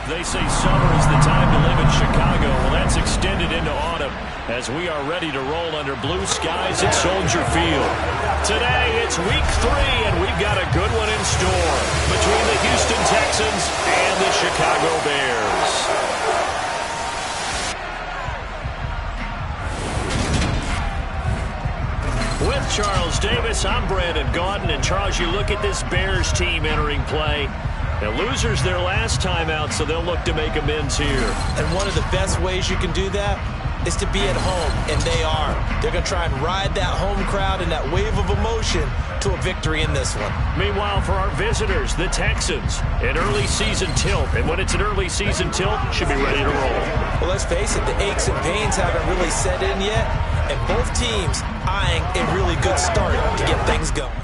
They say summer is the time to live in Chicago. Well, that's extended into autumn as we are ready to roll under blue skies at Soldier Field. Today, it's week 3, and we've got a good one in store between the Houston Texans and the Chicago Bears. With Charles Davis, I'm Brandon Gaudin. And Charles, you look at this Bears team entering play. The losers their last time out, so they'll look to make amends here. And one of the best ways you can do that is to be at home, and they are. They're going to try and ride that home crowd and that wave of emotion to a victory in this one. Meanwhile, for our visitors, the Texans, an early season tilt. And when it's an early season tilt, should be ready to roll. Well, let's face it, the aches and pains haven't really set in yet, and both teams eyeing a really good start to get things going.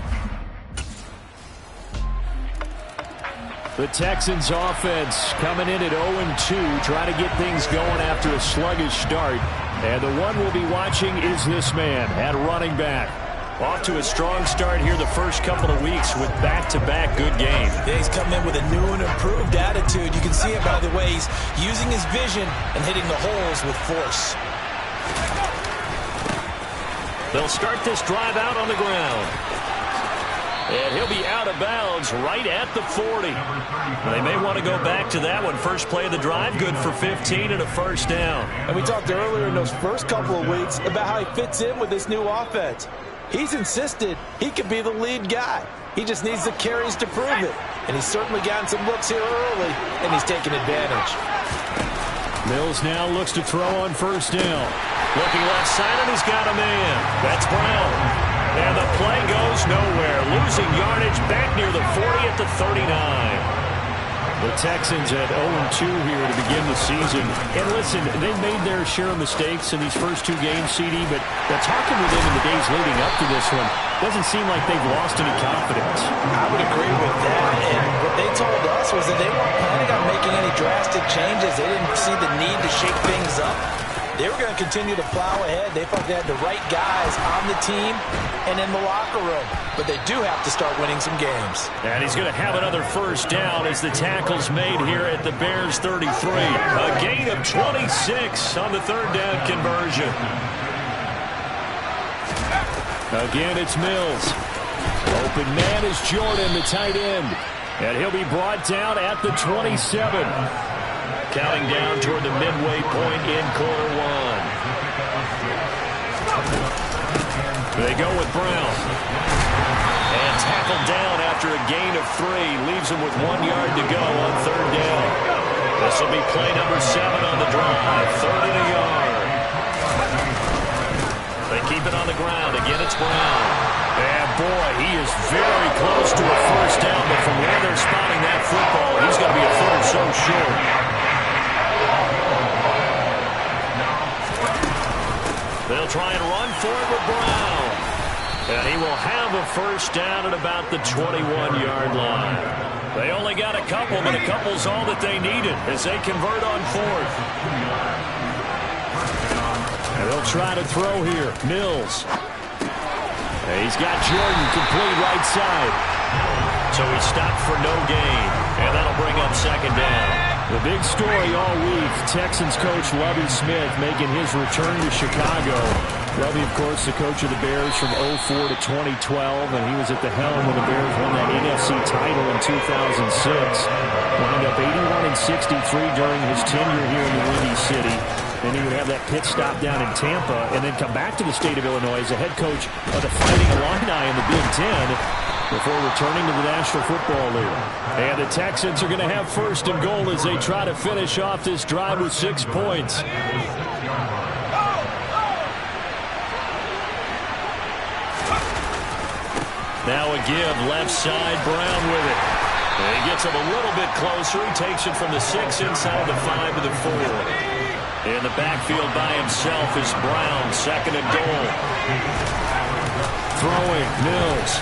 The Texans offense coming in at 0-2, trying to get things going after a sluggish start. And the one we'll be watching is this man at running back. Off to a strong start here the first couple of weeks with back-to-back good games. Yeah, he's coming in with a new and improved attitude. You can see it by the way he's using his vision and hitting the holes with force. They'll start this drive out on the ground. And he'll be out of bounds right at the 40. They may want to go back to that one. First play of the drive, good for 15 and a first down. And we talked earlier in those first couple of weeks about how he fits in with this new offense. He's insisted he could be the lead guy. He just needs the carries to prove it. And he's certainly gotten some looks here early, and he's taking advantage. Mills now looks to throw on first down. Looking left side, and he's got a man. That's Brown. And the play goes nowhere. Losing yardage back near the 40 at the 39. The Texans at 0-2 here to begin the season. And listen, they've made their share of mistakes in these first 2 games, CD, but talking with them in the days leading up to this one, doesn't seem like they've lost any confidence. I would agree with that. And what they told us was that they weren't planning on making any drastic changes. They didn't see the need to shake things up. They were going to continue to plow ahead. They thought they had the right guys on the team and in the locker room. But they do have to start winning some games. And he's going to have another first down as the tackle's made here at the Bears 33. A gain of 26 on the third down conversion. Again, it's Mills. Open man is Jordan, the tight end. And he'll be brought down at the 27. Counting down toward the midway point in quarter 1. They go with Brown. And tackled down after a gain of 3. Leaves him with 1 yard to go on third down. This will be play number 7 on the drive. 3rd and a yard. They keep it on the ground. Again, it's Brown. And boy, he is very close to a first down. But from where they're spotting that football, he's going to be a foot or so short. They'll try and run for it with Brown. And he will have a first down at about the 21-yard line. They only got a couple, but a couple's all that they needed as they convert on 4th. And they'll try to throw here. Mills. And he's got Jordan complete right side. So he stopped for no gain. And that'll bring up second down. The big story all week, Texans coach Lovie Smith making his return to Chicago. Lovie, of course, the coach of the Bears from 2004 to 2012, and he was at the helm when the Bears won that NFC title in 2006. Wound up 81-63 during his tenure here in the Windy City. Then he would have that pit stop down in Tampa and then come back to the state of Illinois as the head coach of the Fighting Illini in the Big Ten before returning to the National Football League. And the Texans are going to have first and goal as they try to finish off this drive with 6 points. Now a give, left side, Brown with it. And he gets him a little bit closer. He takes it from the 6 inside the 5 to the 4. In the backfield by himself is Brown, 2nd and goal. Throwing, Mills.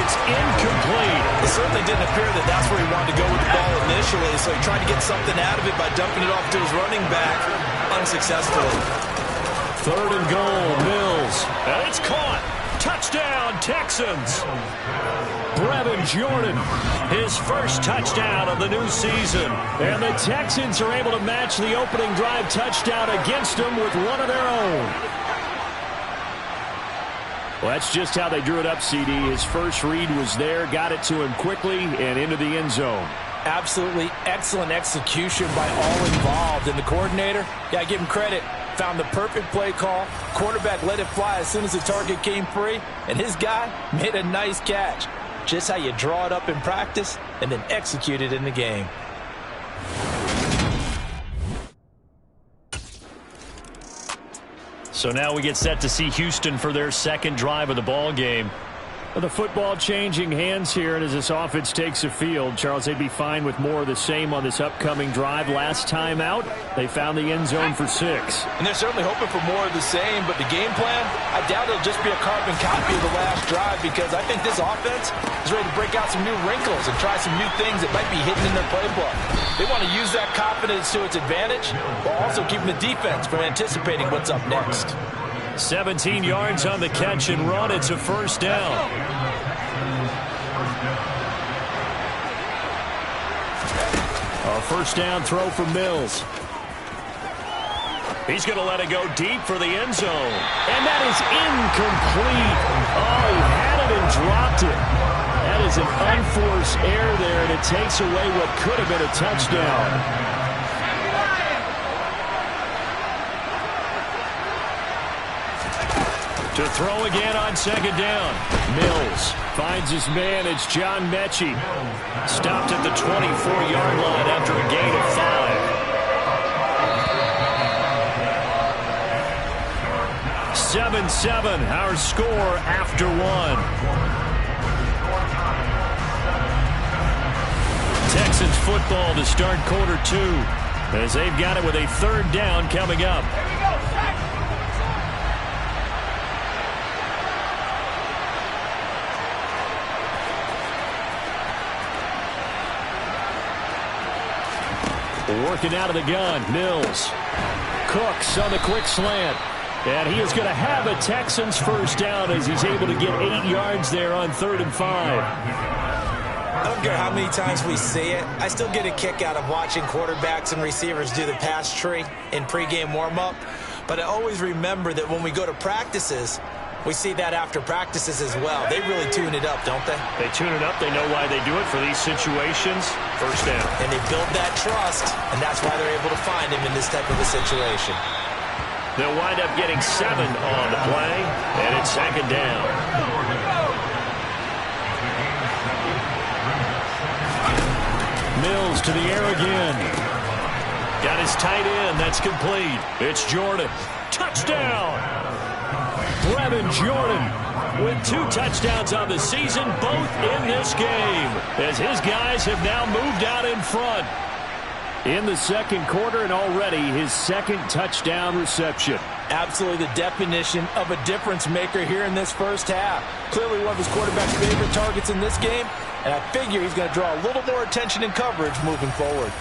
it's incomplete. It certainly didn't appear that that's where he wanted to go with the ball initially, so he tried to get something out of it by dumping it off to his running back unsuccessfully. 3rd and goal, Mills. And it's caught. Touchdown, Texans. Brevin Jordan, his first touchdown of the new season. And the Texans are able to match the opening drive touchdown against them with one of their own. Well, that's just how they drew it up, CD. His first read was there, got it to him quickly, and into the end zone. Absolutely excellent execution by all involved. And the coordinator, yeah, give him credit. Found the perfect play call. Quarterback let it fly as soon as the target came free. And his guy made a nice catch. Just how you draw it up in practice and then execute it in the game. So now we get set to see Houston for their second drive of the ball game. The football changing hands here, and as this offense takes the field, Charles, they'd be fine with more of the same on this upcoming drive. Last time out, they found the end zone for 6. And they're certainly hoping for more of the same, but the game plan, I doubt it'll just be a carbon copy of the last drive, because I think this offense is ready to break out some new wrinkles and try some new things that might be hidden in their playbook. They want to use that confidence to its advantage, while also keeping the defense from anticipating what's up next. 17 yards on the catch and run. It's a first down. A first down throw for Mills. He's going to let it go deep for the end zone. And that is incomplete. Oh, he had it and dropped it. That is an unforced error there, and it takes away what could have been a touchdown. To throw again on second down. Mills finds his man. It's John Mechie. Stopped at the 24-yard line after a gain of 5. 7-7, our score after 1. Texans football to start quarter 2, as they've got it with a 3rd down coming up. Working out of the gun, Mills. Cooks on the quick slant. And he is going to have a Texans first down as he's able to get 8 yards there on 3rd and 5. I don't care how many times we see it. I still get a kick out of watching quarterbacks and receivers do the pass tree in pregame warm-up. But I always remember that when we go to practices, we see that after practices as well. They really tune it up, don't they? They tune it up. They know why they do it for these situations. First down. And they build that trust, and that's why they're able to find him in this type of a situation. They'll wind up getting 7 on the play, and it's second down. Mills to the air again. Got his tight end. That's complete. It's Jordan. Touchdown! Brevin Jordan with 2 touchdowns on the season, both in this game, as his guys have now moved out in front in the second quarter, and already his 2nd touchdown reception. Absolutely the definition of a difference maker here in this first half. Clearly one of his quarterback's favorite targets in this game, and I figure he's going to draw a little more attention and coverage moving forward.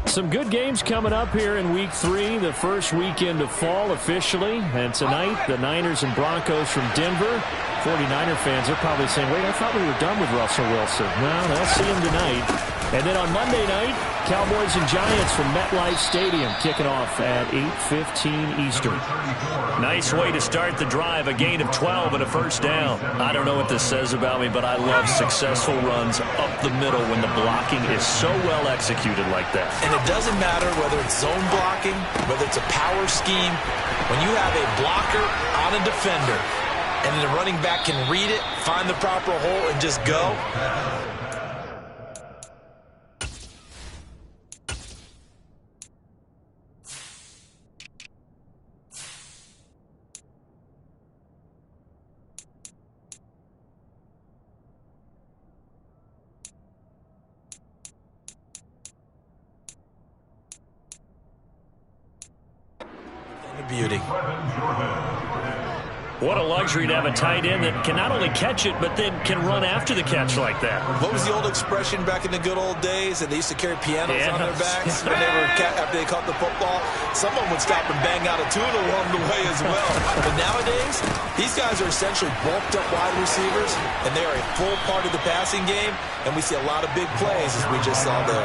Some good games coming up here in Week 3, the first weekend of fall officially. And tonight, the Niners and Broncos from Denver. 49er fans are probably saying, wait, I thought we were done with Russell Wilson. Well, they'll see him tonight. And then on Monday night, Cowboys and Giants from MetLife Stadium kicking off at 8:15 Eastern. Nice way to start the drive, a gain of 12 and a first down. I don't know what this says about me, but I love successful runs up the middle when the blocking is so well executed like that. And it doesn't matter whether it's zone blocking, whether it's a power scheme. When you have a blocker on a defender, and the running back can read it, find the proper hole, and just go, opportunity. What a luxury to have a tight end that can not only catch it, but then can run after the catch like that. What was the old expression back in the good old days? And they used to carry pianos on their backs when after they caught the football. Someone would stop and bang out a tune along the way as well. But nowadays, these guys are essentially bulked up wide receivers, and they are a full part of the passing game. And we see a lot of big plays, as we just saw there.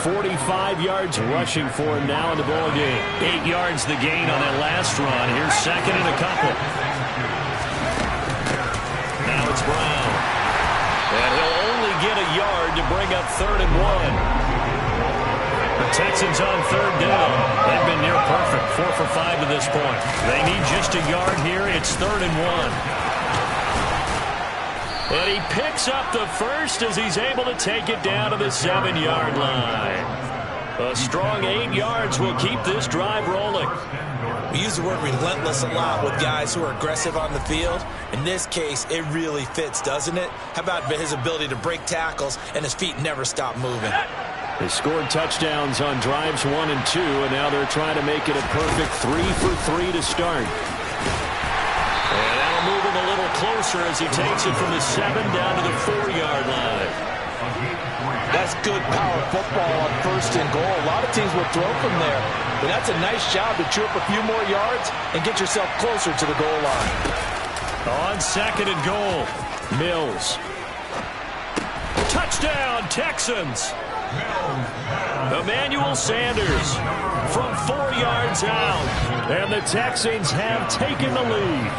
45 yards rushing for him now in the ball game. 8 yards the gain on that last run. Here's second and a couple. Now it's Brown. And he'll only get a yard to bring up 3rd and 1. The Texans on 3rd down. They've been near perfect. 4 for 5 to this point. They need just a yard here. It's 3rd and 1. But he picks up the first as he's able to take it down to the 7-yard line. A strong 8 yards will keep this drive rolling. We use the word relentless a lot with guys who are aggressive on the field. In this case, it really fits, doesn't it? How about his ability to break tackles and his feet never stop moving? They scored touchdowns on drives 1 and 2, and now they're trying to make it a perfect 3 for 3 to start. And that'll move him a little closer as he takes it from the 7 down to the 4-yard line. That's good power football on 1st and goal. A lot of teams will throw from there, but that's a nice job to chew up a few more yards and get yourself closer to the goal line. On 2nd and goal, Mills. Touchdown, Texans. Emmanuel Sanders from 4 yards out, and the Texans have taken the lead.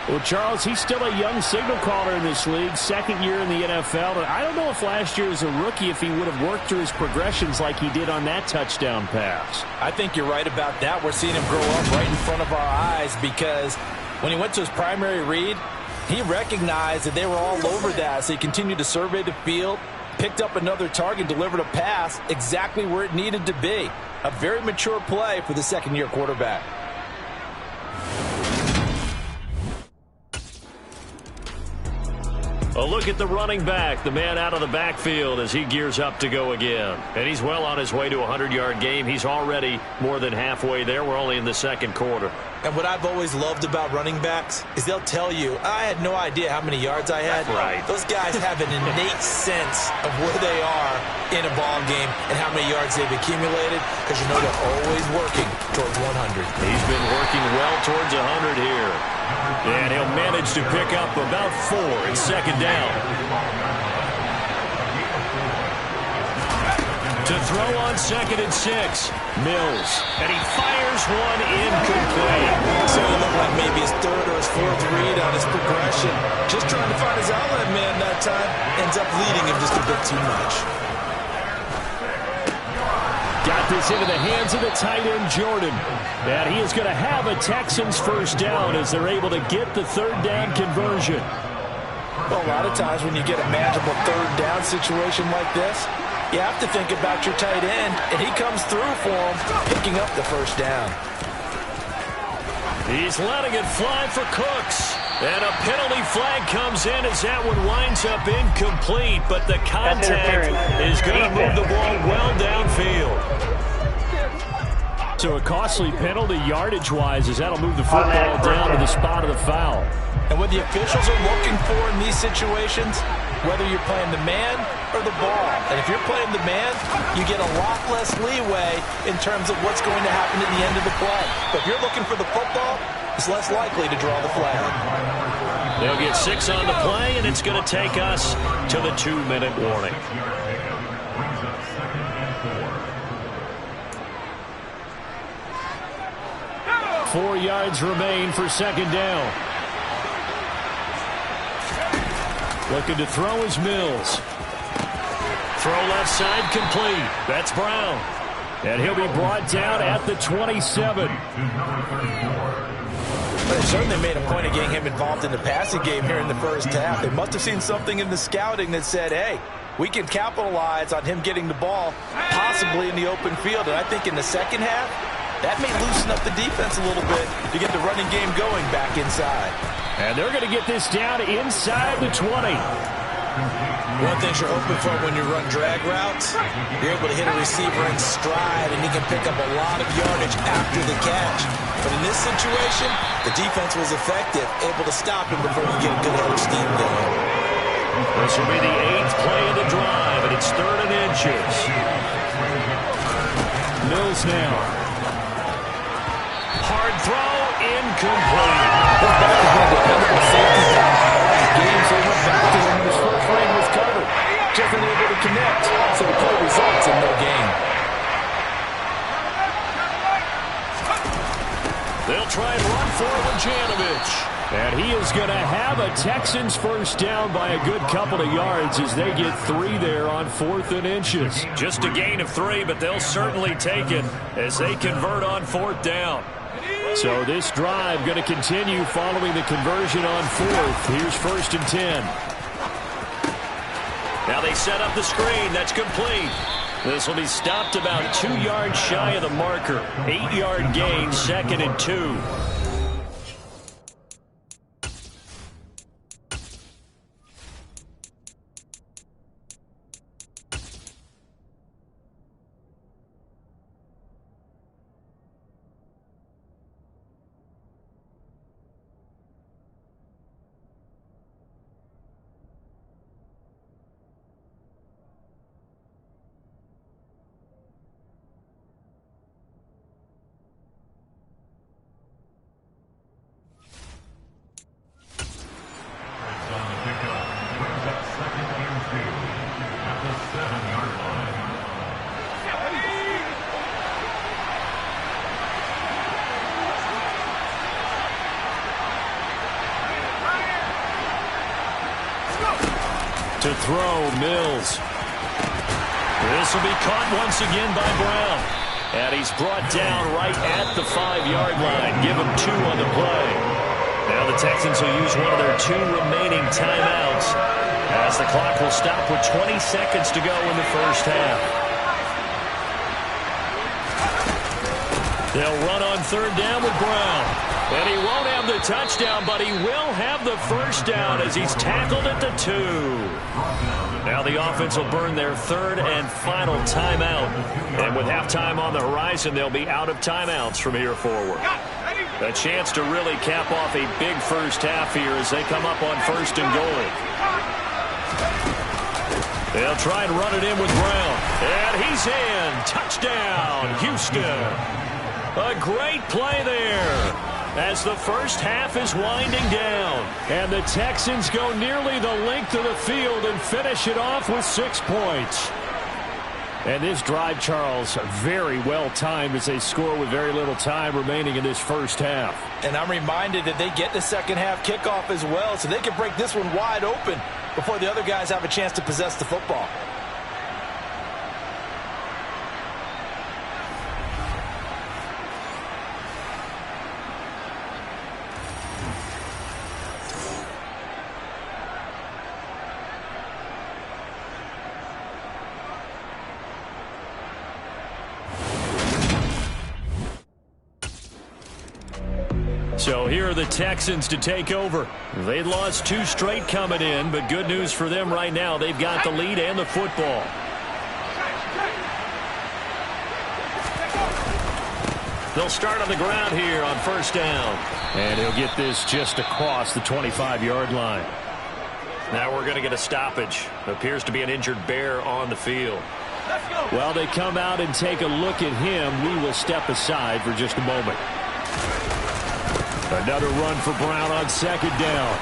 Well, Charles, he's still a young signal caller in this league, 2nd year in the NFL. But I don't know if last year as a rookie if he would have worked through his progressions like he did on that touchdown pass. I think you're right about that. We're seeing him grow up right in front of our eyes because when he went to his primary read, he recognized that they were all over that. So he continued to survey the field, picked up another target, delivered a pass exactly where it needed to be. A very mature play for the 2nd-year quarterback. A look at the running back, the man out of the backfield as he gears up to go again. And he's well on his way to a 100-yard game. He's already more than halfway there. We're only in the 2nd quarter. And what I've always loved about running backs is they'll tell you, I had no idea how many yards I had. Right. Those guys have an innate sense of where they are in a ball game and how many yards they've accumulated because you know they're always working towards 100. He's been working well towards 100 here. And he'll manage to pick up about 4 in 2nd down. To throw on 2nd and 6, Mills. And he fires one incomplete. So it looked like maybe his 3rd or his 4th read on his progression. Just trying to find his outlet man that time. Ends up leading him just a bit too much. Got this into the hands of the tight end, Jordan. And he is going to have a Texans first down as they're able to get the 3rd down conversion. Well, a lot of times when you get a manageable 3rd down situation like this, you have to think about your tight end, and he comes through for him, picking up the 1st down. He's letting it fly for Cooks. And a penalty flag comes in as that one winds up incomplete, but the contact is going to move the ball well downfield. So a costly penalty yardage-wise as that'll move the football down to the spot of the foul. And what the officials are looking for in these situations, whether you're playing the man or the ball, and if you're playing the man, you get a lot less leeway in terms of what's going to happen at the end of the play. But if you're looking for the football, it's less likely to draw the flag. They'll get 6 on the play, and it's going to take us to the 2-minute warning. Four yards remain for 2nd down. Looking to throw is Mills. Throw left side complete. That's Brown. And he'll be brought down at the 27. But they certainly made a point of getting him involved in the passing game here in the 1st half. They must have seen something in the scouting that said, hey, we can capitalize on him getting the ball, possibly in the open field. And I think in the 2nd half, that may loosen up the defense a little bit to get the running game going back inside. And they're going to get this down inside the 20. One thing you're hoping for when you run drag routes, you're able to hit a receiver in stride, and he can pick up a lot of yardage after the catch. But in this situation, the defense was effective, able to stop him before he get a good head of steam going. This will be the 8th play of the drive, and it's 3rd and inches. Mills now. Hard throw, incomplete. They're back to him to handle the safety down. Game, so he went back to him, and his first read was covered. Just unable to connect, so the play results in no gain. They'll try and run for it with Janovich. And he is going to have a Texans first down by a good couple of yards as they get 3 there on 4th and inches. Just a gain of 3, but they'll certainly take it as they convert on 4th down. So this drive going to continue following the conversion on 4th. Here's 1st and 10. Now they set up the screen. That's complete. This will be stopped about 2 yards shy of the marker. 8-yard gain, 2nd and 2. To throw, Mills. This will be caught once again by Brown. And he's brought down right at the 5-yard line. Give him 2 on the play. Now the Texans will use one of their 2 remaining timeouts as the clock will stop with 20 seconds to go in the first half. They'll run on 3rd down with Brown. And he won't have the touchdown, but he will have the first down as he's tackled at the 2. Now the offense will burn their 3rd and final timeout. And with halftime on the horizon, they'll be out of timeouts from here forward. A chance to really cap off a big first half here as they come up on 1st and goal. They'll try and run it in with Brown. And he's in. Touchdown, Houston. A great play there as the first half is winding down. And the Texans go nearly the length of the field and finish it off with 6 points. And this drive, Charles, very well timed as they score with very little time remaining in this first half. And I'm reminded that they get the second half kickoff as well, so they can break this one wide open before the other guys have a chance to possess the football. So here are the Texans to take over. They lost 2 straight coming in, but good news for them right now. They've got the lead and the football. They'll start on the ground here on 1st down. And he'll get this just across the 25-yard line. Now we're going to get a stoppage. Appears to be an injured Bear on the field. While they come out and take a look at him, we will step aside for just a moment. Another run for Brown on 2nd down.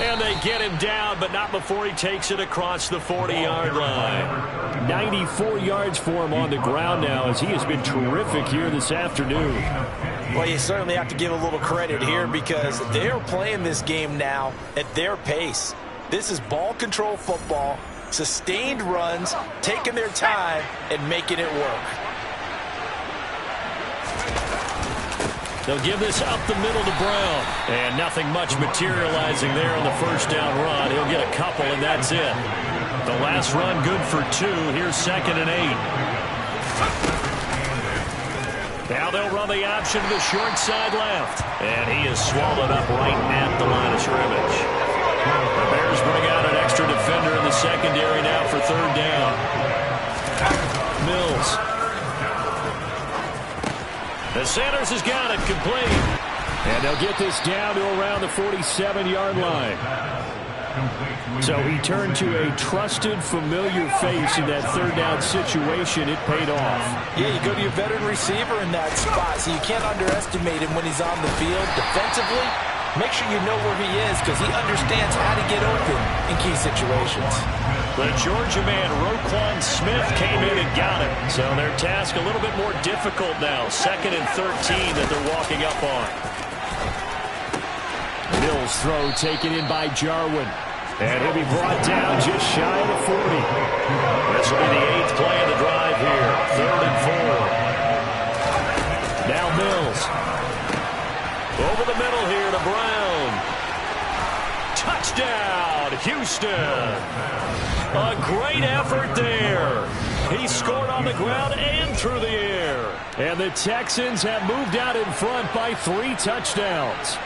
And they get him down, but not before he takes it across the 40-yard line. 94 yards for him on the ground now as he has been terrific here this afternoon. Well, you certainly have to give a little credit here because they're playing this game now at their pace. This is ball control football, sustained runs, taking their time, and making it work. They'll give this up the middle to Brown. And nothing much materializing there on the 1st down run. He'll get a couple, and that's it. The last run good for 2. Here's 2nd and 8. Now they'll run the option to the short side left. And he is swallowed up right at the line of scrimmage. The Bears bring out an extra defender in the secondary now for third down. Mills. The Sanders has got it complete. And they'll get this down to around the 47-yard line. So he turned to a trusted, familiar face in that third down situation. It paid off. Yeah, you go to your veteran receiver in that spot, so you can't underestimate him when he's on the field. Defensively, make sure you know where he is because he understands how to get open in key situations. The Georgia man, Roquan Smith, came in and got it. So their task a little bit more difficult now. 2nd and 13 that they're walking up on. Mills throw taken in by Jarwin. And he'll be brought down just shy of the 40. This will be the 8th play of the drive here. 3rd and 4. Now Mills. Over the middle here to Brown. Touchdown, Houston. A great effort there. He scored on the ground and through the air. And the Texans have moved out in front by 3 touchdowns.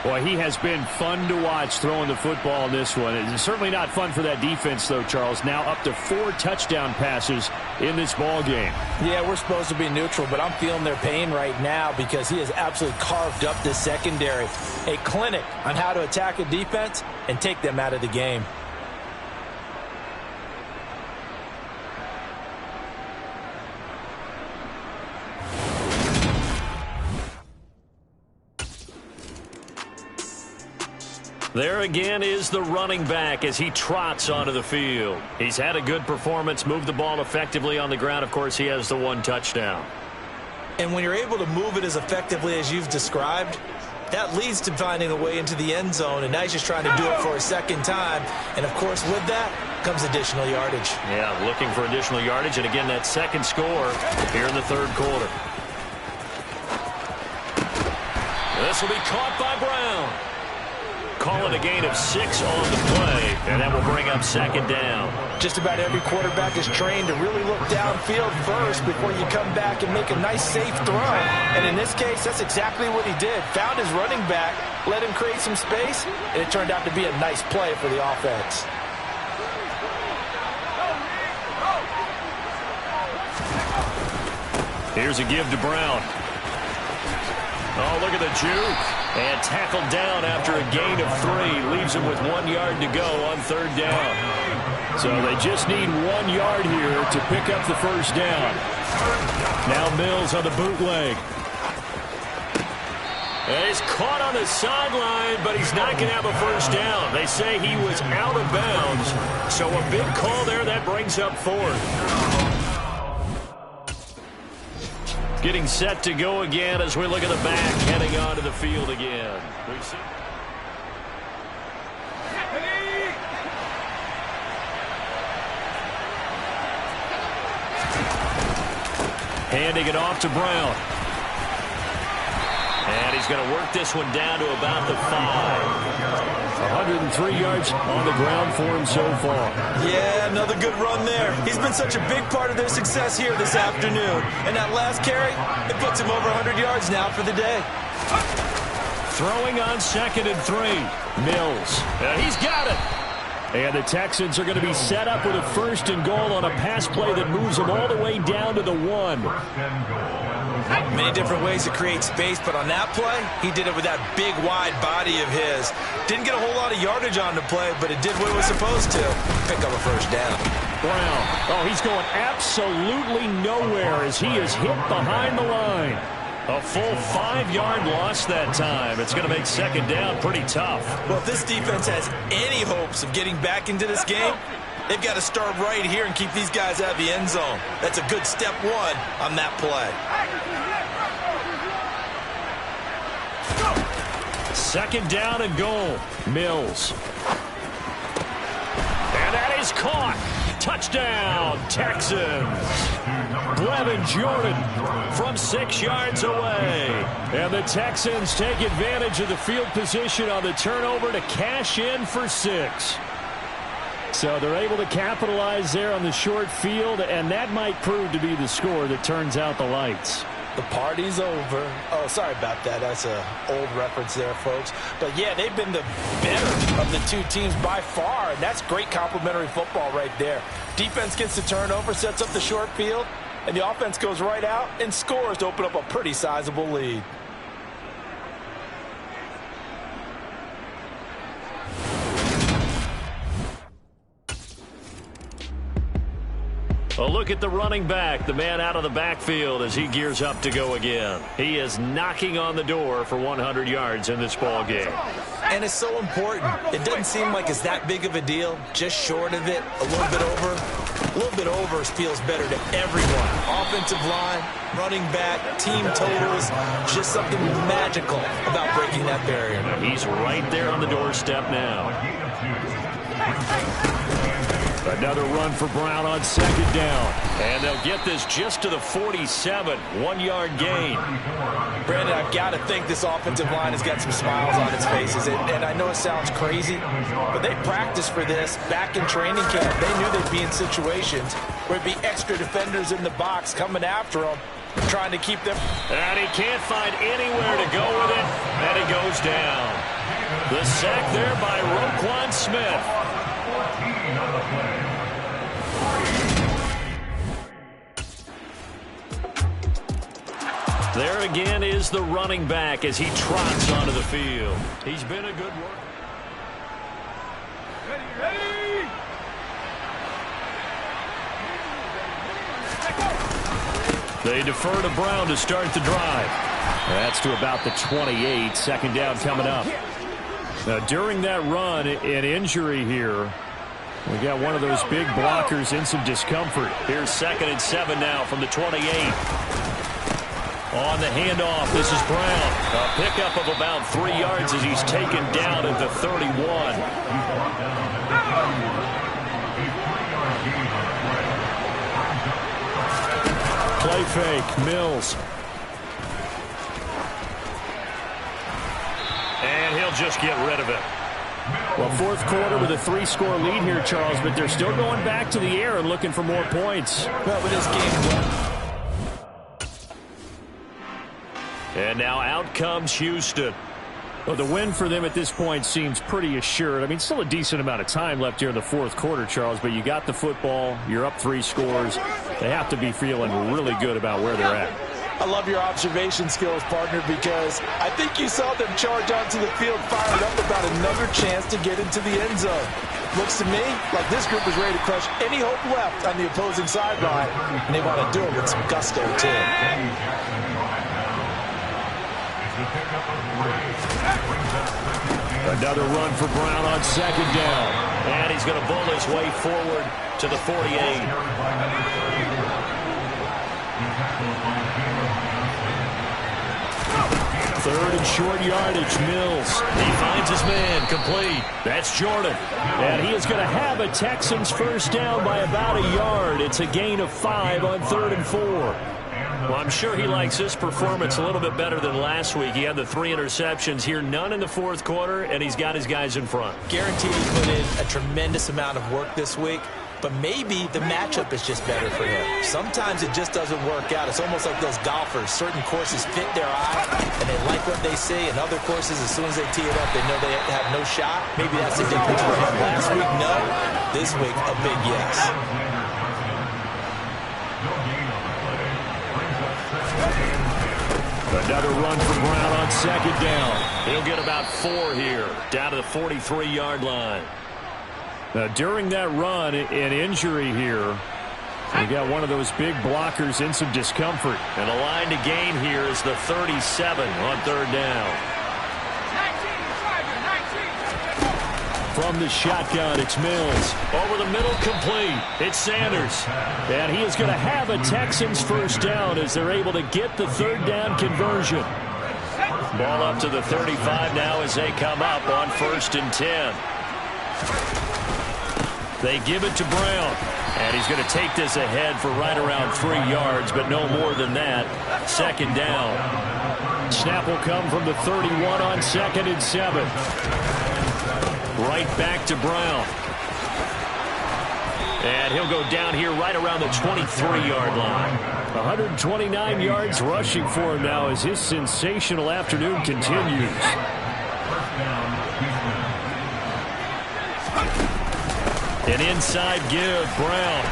Boy, he has been fun to watch throwing the football in this one. It's certainly not fun for that defense, though, Charles. Now up to 4 touchdown passes in this ball game. Yeah, we're supposed to be neutral, but I'm feeling their pain right now because he has absolutely carved up this secondary. A clinic on how to attack a defense and take them out of the game. There again is the running back as he trots onto the field. He's had a good performance, moved the ball effectively on the ground. Of course, he has the 1 touchdown. And when you're able to move it as effectively as you've described, that leads to finding a way into the end zone, and now he's just trying to do it for a second time. And, of course, with that comes additional yardage. Yeah, looking for additional yardage, and again, that second score here in the 3rd quarter. This will be caught by Brown. Call it a gain of 6 on the play, and that will bring up 2nd down. Just about every quarterback is trained to really look downfield first before you come back and make a nice, safe throw. And in this case, that's exactly what he did. Found his running back, let him create some space, and it turned out to be a nice play for the offense. Here's a give to Brown. Oh, look at the juke. And tackled down after a gain of 3. Leaves him with 1 yard to go on 3rd down. So they just need 1 yard here to pick up the 1st down. Now Mills on the bootleg. And he's caught on the sideline, but he's not going to have a 1st down. They say he was out of bounds. So a big call there that brings up 4th. Getting set to go again as we look at the back heading onto the field again. Handing it off to Brown. And he's going to work this one down to about the 5. 103 yards on the ground for him so far. Yeah, another good run there. He's been such a big part of their success here this afternoon. And that last carry, it puts him over 100 yards now for the day. Throwing on 2nd and 3. Mills. He's got it. And the Texans are going to be set up with a 1st and goal on a pass play that moves them all the way down to the 1. Many different ways to create space, but on that play, he did it with that big, wide body of his. Didn't get a whole lot of yardage on the play, but it did what it was supposed to. Pick up a 1st down. Brown. Oh, he's going absolutely nowhere as he is hit behind the line. A full 5-yard loss that time. It's going to make 2nd down pretty tough. Well, if this defense has any hopes of getting back into this game, they've got to start right here and keep these guys out of the end zone. That's a good step 1 on that play. 2nd down and goal. Mills. And that is caught. Touchdown, Texans. Brevin Jordan from 6 yards away. And the Texans take advantage of the field position on the turnover to cash in for 6. So they're able to capitalize there on the short field, and that might prove to be the score that turns out the lights. The party's over. Oh, sorry about that. That's an old reference there, folks. But, yeah, they've been the better of the two teams by far, and that's great complementary football right there. Defense gets the turnover, sets up the short field, and the offense goes right out and scores to open up a pretty sizable lead. A look at the running back, the man out of the backfield as he gears up to go again. He is knocking on the door for 100 yards in this ball game. And it's so important. It doesn't seem like it's that big of a deal. Just short of it, a little bit over. A little bit over feels better to everyone. Offensive line, running back, team totals, just something magical about breaking that barrier. He's right there on the doorstep now. Another run for Brown on second down. And they'll get this just to the 47. 1-yard gain. Brandon, I've got to think this offensive line has got some smiles on its faces. And I know it sounds crazy, but they practiced for this back in training camp. They knew they'd be in situations where it'd be extra defenders in the box coming after them, trying to keep them. And he can't find anywhere to go with it. And he goes down. The sack there by Roquan Smith. There again is the running back as he trots onto the field. He's been a good worker. Ready. They defer to Brown to start the drive. That's to about the 28. Second down coming up. Now, during that run, an injury here. We got one of those big blockers in some discomfort. Here's 2nd and 7 now from the 28. On the handoff, this is Brown. A pickup of about 3 yards as he's taken down at the 31. Play fake, Mills. And he'll just get rid of it. Well, fourth quarter with a 3-score lead here, Charles, but they're still going back to the air and looking for more points. Well, with this game, and now out comes Houston. Well, the win for them at this point seems pretty assured. I mean, still a decent amount of time left here in the fourth quarter, Charles, but you got the football, you're up 3 scores. They have to be feeling really good about where they're at. I love your observation skills, partner, because I think you saw them charge onto the field fired up about another chance to get into the end zone. Looks to me like this group is ready to crush any hope left on the opposing sideline, and they want to do it with some gusto, too. Another run for Brown on second down. And he's going to bull his way forward to the 48. Third and short yardage, Mills. He finds his man, complete. That's Jordan. And he is going to have a Texans first down by about a yard. It's a gain of 5 on 3rd and 4. Well, I'm sure he likes this performance a little bit better than last week. He had the 3 interceptions here, none in the fourth quarter, and he's got his guys in front. Guaranteed he put in a tremendous amount of work this week, but maybe the matchup is just better for him. Sometimes it just doesn't work out. It's almost like those golfers. Certain courses fit their eye, and they like what they see, and other courses, as soon as they tee it up, they know they have no shot. Maybe that's the difference for him. Last week, no. This week, a big yes. Another run for Brown on second down. He'll get about 4 here, down to the 43-yard line. Now, during that run, an injury here. We got one of those big blockers in some discomfort. And the line to gain here is the 37 on 3rd down. From the shotgun, it's Mills. Over the middle, complete. It's Sanders. And he is going to have a Texans first down as they're able to get the 3rd down conversion. Ball up to the 35 now as they come up on 1st and 10. They give it to Brown. And he's going to take this ahead for right around 3 yards, but no more than that. 2nd down. Snap will come from the 31 on 2nd and 7. Right back to Brown. And he'll go down here right around the 23-yard line. 129 yards rushing for him now as his sensational afternoon continues. An inside give, Brown.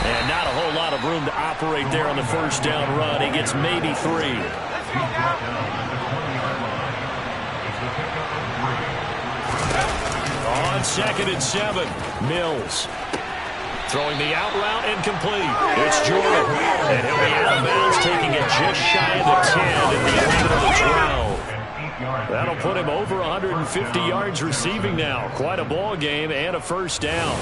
And not a whole lot of room to operate there on the first down run. He gets maybe 3. On 2nd and 7, Mills. Throwing the out route incomplete. It's Jordan. And he'll be out of bounds, taking it just shy of the 10 at the end of the 12. That'll put him over 150 yards receiving now. Quite a ball game and a first down.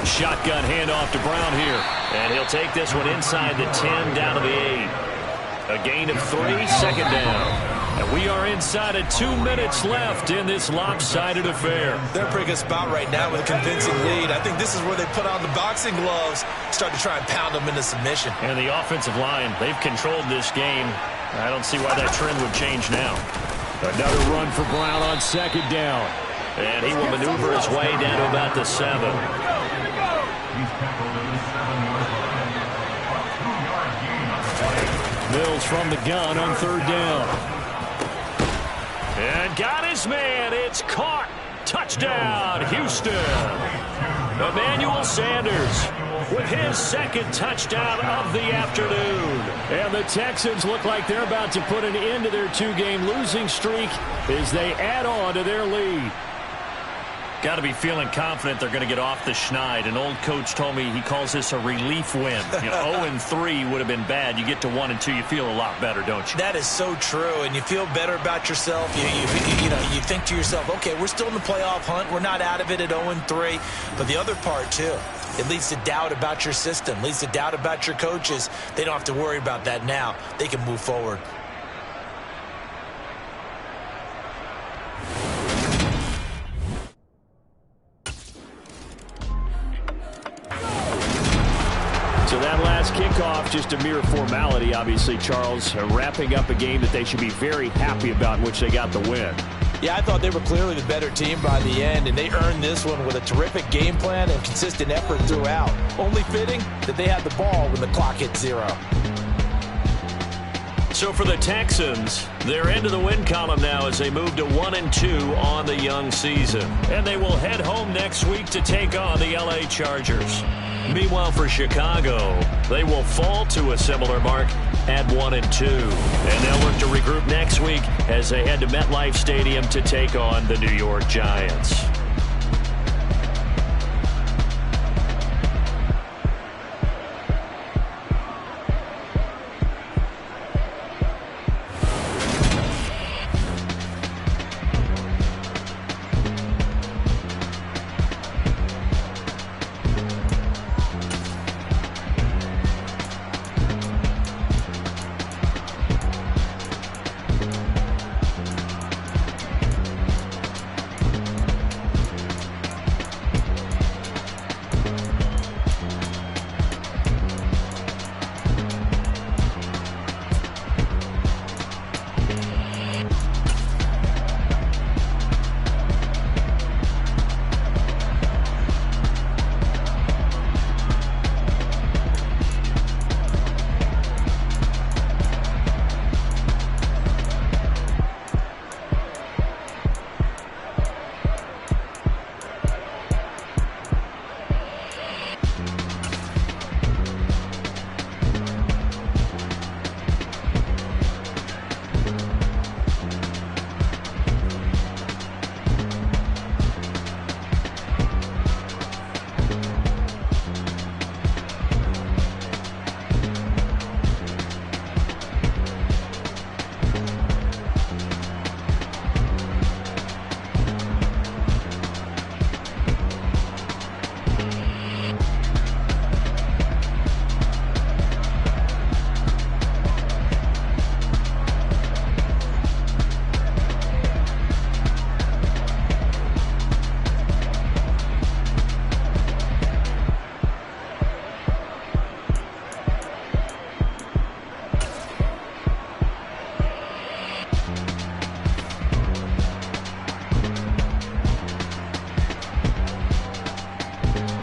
Shotgun handoff to Brown here. And he'll take this one inside the 10 down to the 8. A gain of 3, 2nd down. And we are inside of 2 minutes left in this lopsided affair. They're in a pretty good spot right now with a convincing lead. I think this is where they put on the boxing gloves, start to try and pound them into submission. And the offensive line, they've controlled this game. I don't see why that trend would change now. Another run for Brown on 2nd down. And he will maneuver his way down to about the 7. Mills from the gun on 3rd down. And got his man. It's caught. Touchdown, Houston. Emmanuel Sanders with his 2nd touchdown of the afternoon. And the Texans look like they're about to put an end to their 2-game losing streak as they add on to their lead. Got to be feeling confident they're going to get off the schneid. An old coach told me he calls this a relief win. 0-3 would have been bad. You get to 1-2, you feel a lot better, don't you? That is so true, and you feel better about yourself. You think to yourself, okay, we're still in the playoff hunt. We're not out of it at 0-3. But the other part, too, it leads to doubt about your system, leads to doubt about your coaches. They don't have to worry about that now. They can move forward. So that last kickoff, just a mere formality, obviously, Charles, wrapping up a game that they should be very happy about, in which they got the win. Yeah, I thought they were clearly the better team by the end, and they earned this one with a terrific game plan and consistent effort throughout. Only fitting that they had the ball when the clock hit 0. So for the Texans, they're into the win column now as they move to 1-2 on the young season. And they will head home next week to take on the LA Chargers. Meanwhile, for Chicago, they will fall to a similar mark at 1-2. And they'll look to regroup next week as they head to MetLife Stadium to take on the New York Giants.